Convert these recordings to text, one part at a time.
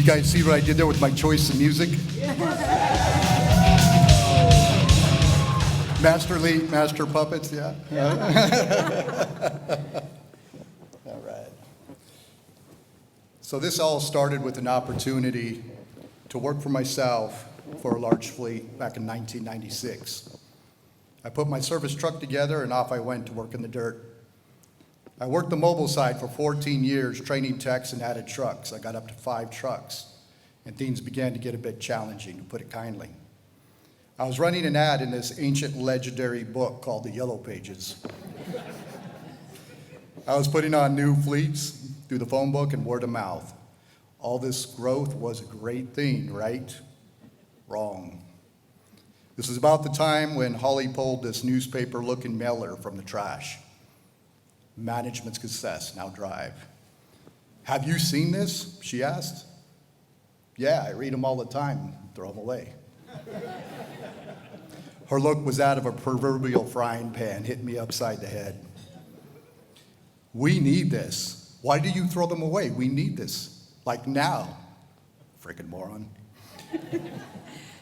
guys see what I did there with my choice of music? Master Lead, Master Puppets, yeah. All right. So this all started with an opportunity to work for myself for a large fleet back in 1996. I put my service truck together and off I went to work in the dirt. I worked the mobile side for 14 years, training techs and added trucks. I got up to 5 trucks, and things began to get a bit challenging, to put it kindly. I was running an ad in this ancient legendary book called The Yellow Pages. I was putting on new fleets through the phone book and word of mouth. All this growth was a great thing, right? Wrong. This was about the time when Holly pulled this newspaper-looking mailer from the trash. Management's success, now drive. Have you seen this? She asked. Yeah, I read them all the time, throw them away. Her look was that of a proverbial frying pan, hitting me upside the head. We need this. Why do you throw them away? We need this. Like now. Freaking moron.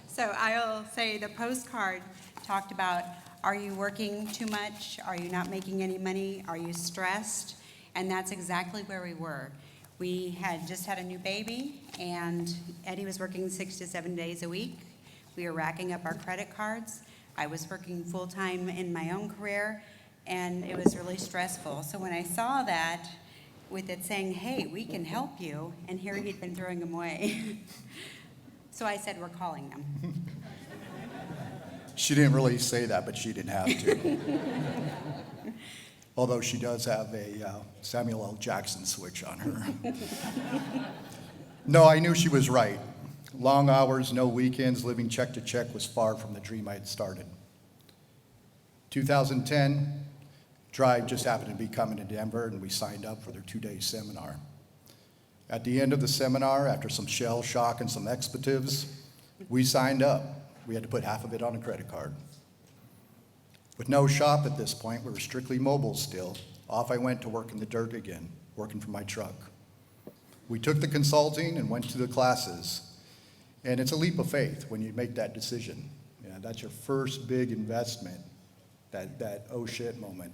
So I'll say the postcard talked about, are you working too much? Are you not making any money? Are you stressed? And that's exactly where we were. We had just had a new baby, and Eddie was working 6 to 7 days a week. We were racking up our credit cards. I was working full-time in my own career, and it was really stressful. So when I saw that, with it saying, hey, we can help you, and here he'd been throwing them away. So I said, we're calling them. She didn't really say that, but she didn't have to. Although she does have a Samuel L. Jackson switch on her. No, I knew she was right. Long hours, no weekends, living check to check was far from the dream I had started. 2010, Drive just happened to be coming to Denver, and we signed up for their 2-day seminar. At the end of the seminar, after some shell shock and some expletives, we signed up. We had to put half of it on a credit card. With no shop at this point, we were strictly mobile still. Off I went to work in the dirt again, working for my truck. We took the consulting and went to the classes. And it's a leap of faith when you make that decision. That's your first big investment, that oh shit moment.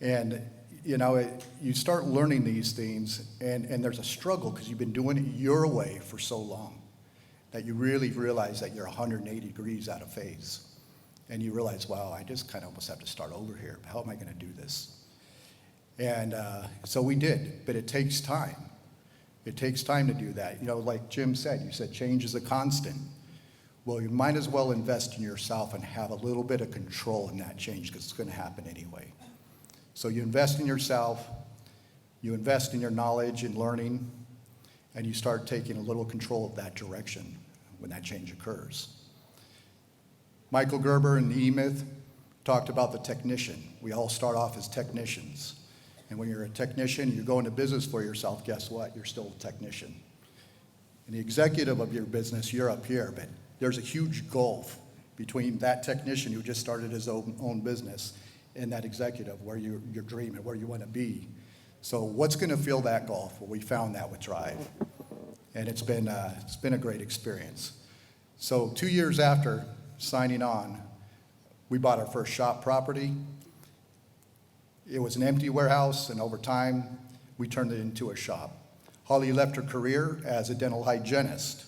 And you start learning these things, and there's a struggle because you've been doing it your way for so long that you really realize that you're 180 degrees out of phase. And you realize, wow, I just kind of almost have to start over here. How am I going to do this? And so we did, but it takes time. It takes time to do that. Like Jim said, you said change is a constant. Well, you might as well invest in yourself and have a little bit of control in that change because it's going to happen anyway. So you invest in yourself, you invest in your knowledge and learning, and you start taking a little control of that direction when that change occurs. Michael Gerber and E-Myth talked about the technician. We all start off as technicians. And when you're a technician, you go into business for yourself, guess what? You're still a technician. And the executive of your business, you're up here, but there's a huge gulf between that technician who just started his own business and that executive where you're dreaming, where you want to be. So what's going to fill that gulf? Well, we found that with Drive. And it's been a great experience. So 2 years after signing on, we bought our first shop property. It was an empty warehouse, and over time, we turned it into a shop. Holly left her career as a dental hygienist.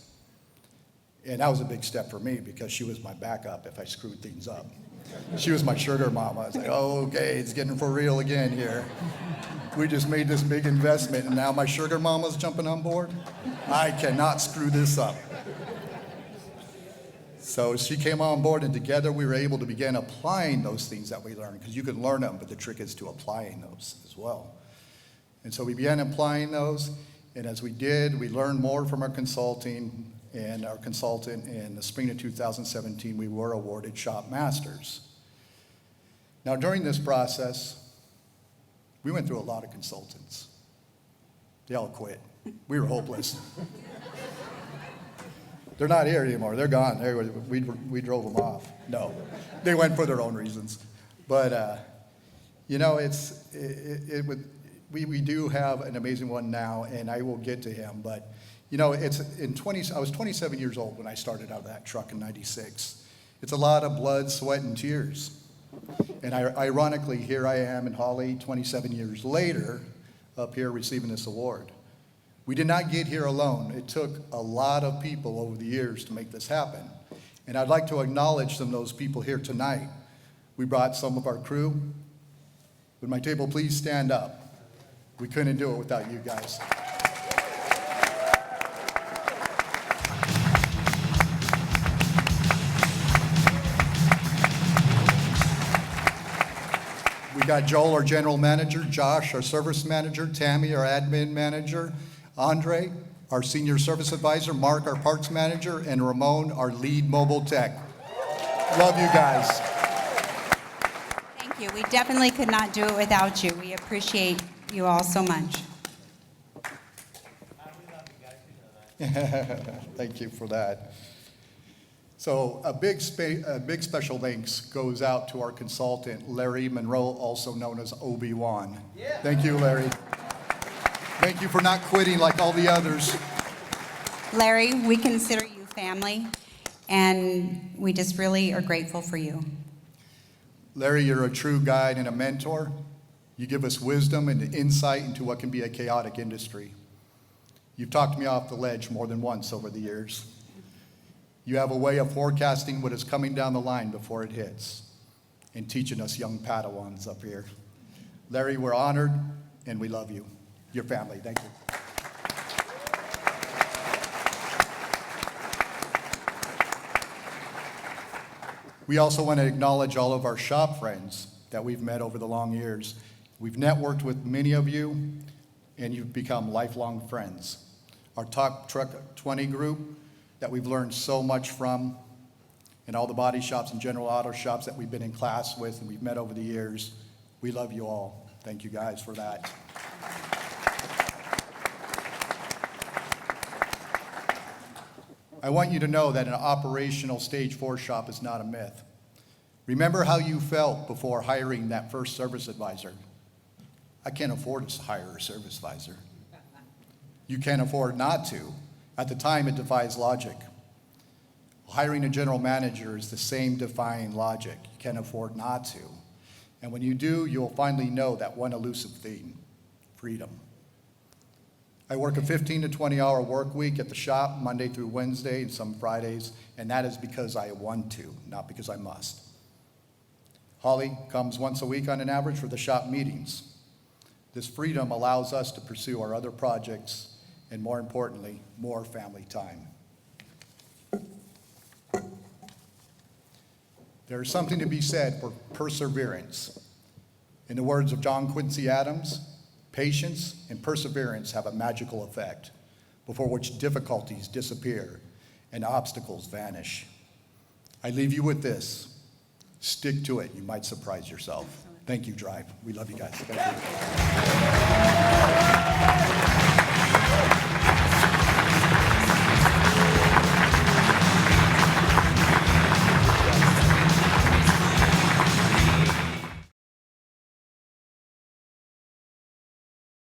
And that was a big step for me because she was my backup if I screwed things up. She was my sugar mama. I was like, oh, okay, it's getting for real again here. We just made this big investment, and now my sugar mama's jumping on board. I cannot screw this up. So she came on board, and together we were able to begin applying those things that we learned, because you can learn them, but the trick is to applying those as well. And so we began applying those, and as we did, we learned more from our consulting, and our consultant in the spring of 2017, we were awarded Shop Masters. Now during this process, we went through a lot of consultants. They all quit. We were hopeless. They're not here anymore. They're gone. We drove them off. No, they went for their own reasons. But we do have an amazing one now, and I will get to him. But You know, I was 27 years old when I started out of that truck in 96. It's a lot of blood, sweat, and tears. And ironically, here I am in Holly 27 years later, up here receiving this award. We did not get here alone. It took a lot of people over the years to make this happen. And I'd like to acknowledge some of those people here tonight. We brought some of our crew. Would my table please stand up? We couldn't do it without you guys. We got Joel, our general manager, Josh, our service manager, Tammy, our admin manager, Andre, our senior service advisor, Mark, our parts manager, and Ramon, our lead mobile tech. Love you guys. Thank you. We definitely could not do it without you. We appreciate you all so much. Thank you for that. So a big special thanks goes out to our consultant, Larry Monroe, also known as Obi-Wan. Yeah. Thank you, Larry. Thank you for not quitting like all the others. Larry, we consider you family, and we just really are grateful for you. Larry, you're a true guide and a mentor. You give us wisdom and insight into what can be a chaotic industry. You've talked me off the ledge more than once over the years. You have a way of forecasting what is coming down the line before it hits and teaching us young Padawans up here. Larry, we're honored and we love you. Your family, thank you. We also want to acknowledge all of our shop friends that we've met over the long years. We've networked with many of you, and you've become lifelong friends. Our Top Truck 20 group that we've learned so much from, and all the body shops and general auto shops that we've been in class with and we've met over the years. We love you all. Thank you guys for that. I want you to know that an operational Stage 4 shop is not a myth. Remember how you felt before hiring that first service advisor. I can't afford to hire a service advisor. You can't afford not to. At the time, it defies logic. Hiring a general manager is the same defying logic. You can't afford not to. And when you do, you'll finally know that one elusive thing, freedom. I work a 15 to 20-hour work week at the shop, Monday through Wednesday and some Fridays, and that is because I want to, not because I must. Holly comes once a week on an average for the shop meetings. This freedom allows us to pursue our other projects and, more importantly, more family time. There is something to be said for perseverance. In the words of John Quincy Adams, patience and perseverance have a magical effect, before which difficulties disappear and obstacles vanish. I leave you with this. Stick to it. You might surprise yourself. Thank you, Drive. We love you guys. Thank you.